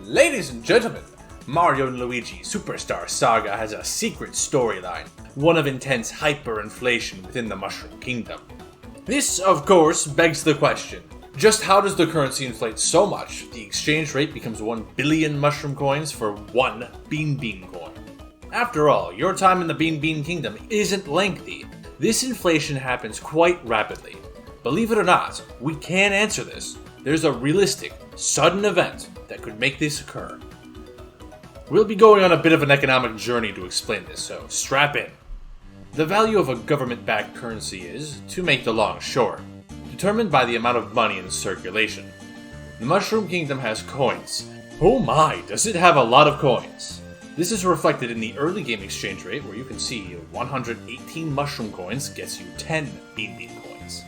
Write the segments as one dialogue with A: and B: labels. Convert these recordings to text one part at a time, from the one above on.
A: Ladies and gentlemen, Mario & Luigi Superstar Saga has a secret storyline, one of intense hyperinflation within the Mushroom Kingdom. This, of course, begs the question, just how does the currency inflate so much the exchange rate becomes 1 billion mushroom coins for 1 Bean Bean coin? After all, your time in the Bean Bean Kingdom isn't lengthy. This inflation happens quite rapidly. Believe it or not, we can answer this. There's a realistic, sudden event that could make this occur. We'll be going on a bit of an economic journey to explain this, so strap in. The value of a government-backed currency is, to make the long short, determined by the amount of money in circulation. The Mushroom Kingdom has coins. Oh my, does it have a lot of coins! This is reflected in the early game exchange rate, where you can see 118 mushroom coins gets you 10 Bean Bean coins.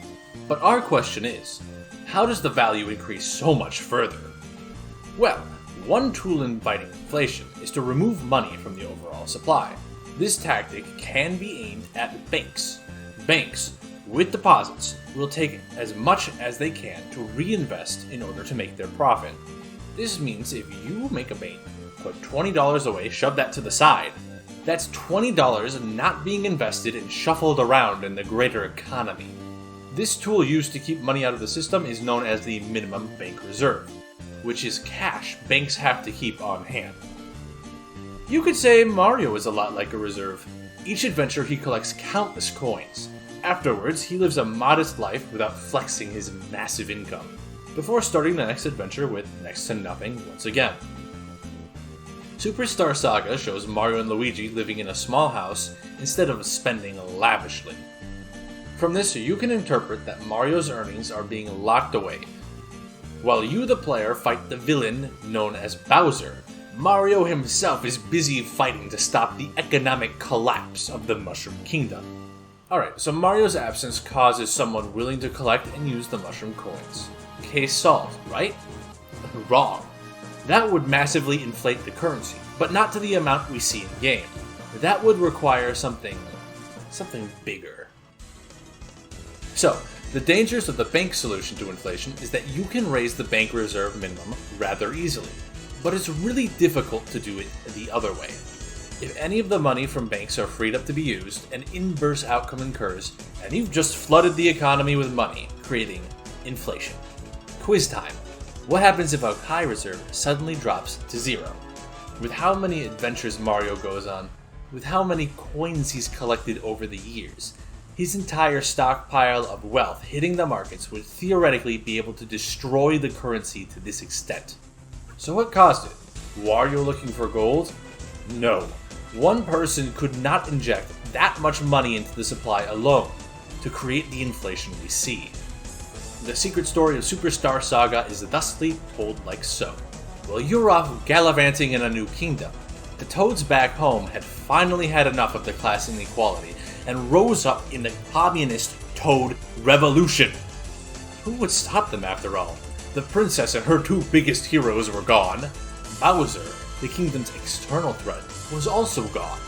A: But our question is, how does the value increase so much further? Well, one tool in fighting inflation is to remove money from the overall supply. This tactic can be aimed at banks. Banks, with deposits, will take as much as they can to reinvest in order to make their profit. This means if you make a bank, put $20 away, shove that to the side, that's $20 not being invested and shuffled around in the greater economy. This tool used to keep money out of the system is known as the minimum bank reserve, which is cash banks have to keep on hand. You could say Mario is a lot like a reserve. Each adventure he collects countless coins. Afterwards, he lives a modest life without flexing his massive income, before starting the next adventure with next to nothing once again. Superstar Saga shows Mario and Luigi living in a small house instead of spending lavishly. From this, you can interpret that Mario's earnings are being locked away. While you, the player, fight the villain known as Bowser, Mario himself is busy fighting to stop the economic collapse of the Mushroom Kingdom. Alright, so Mario's absence causes someone willing to collect and use the mushroom coins. Case solved, right? Wrong. That would massively inflate the currency, but not to the amount we see in-game. That would require something bigger. So, the dangers of the bank solution to inflation is that you can raise the bank reserve minimum rather easily, but it's really difficult to do it the other way. If any of the money from banks are freed up to be used, an inverse outcome occurs, and you've just flooded the economy with money, creating inflation. Quiz time. What happens if a high reserve suddenly drops to zero? With how many adventures Mario goes on, with how many coins he's collected over the years, his entire stockpile of wealth hitting the markets would theoretically be able to destroy the currency to this extent. So what caused it? Wario looking for gold? No. One person could not inject that much money into the supply alone to create the inflation we see. The secret story of Superstar Saga is thusly told like so. While you're off gallivanting in a new kingdom, the Toads back home had finally had enough of the class inequality and rose up in the communist Toad Revolution. Who would stop them after all? The princess and her two biggest heroes were gone. Bowser, the kingdom's external threat, was also gone.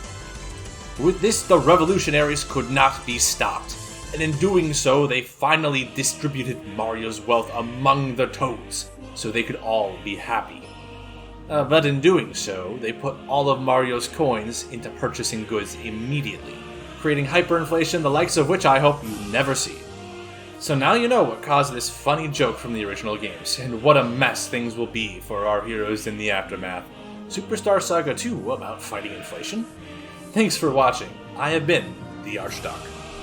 A: With this, the revolutionaries could not be stopped, and in doing so, they finally distributed Mario's wealth among the Toads, so they could all be happy. But in doing so, they put all of Mario's coins into purchasing goods immediately, creating hyperinflation the likes of which I hope you never see. So now you know what caused this funny joke from the original games, and what a mess things will be for our heroes in the aftermath. Superstar Saga 2 about fighting inflation? Thanks for watching. I have been the Archduck.